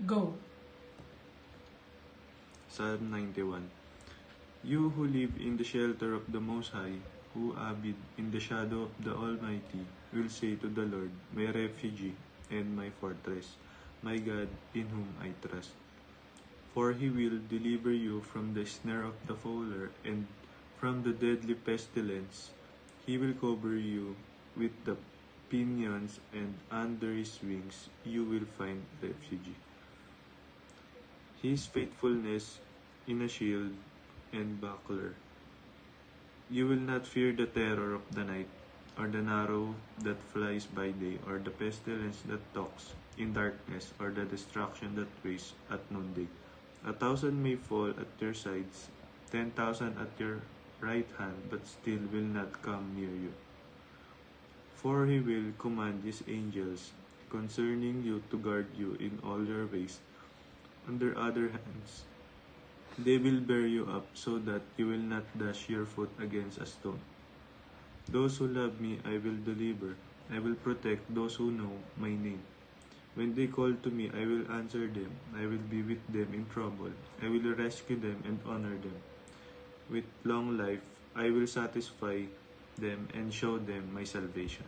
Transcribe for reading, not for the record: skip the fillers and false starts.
Go. Psalm 91. You who live in the shelter of the Most High, who abide in the shadow of the Almighty, will say to the Lord, my refuge and my fortress, my God in whom I trust. For he will deliver you from the snare of the fowler and from the deadly pestilence. He will cover you with the pinions, and under his wings you will find refuge. His faithfulness in a shield and buckler. You will not fear the terror of the night, or the arrow that flies by day, or the pestilence that stalks in darkness, or the destruction that wastes at noonday. 1,000 may fall at your sides, 10,000 at your right hand, but still will not come near you. For he will command his angels concerning you to guard you in all your ways. On their other hands, they will bear you up so that you will not dash your foot against a stone. Those who love me I will deliver. I will protect those who know my name. When they call to me, I will answer them. I will be with them in trouble. I will rescue them and honor them. With long life, I will satisfy them and show them my salvation.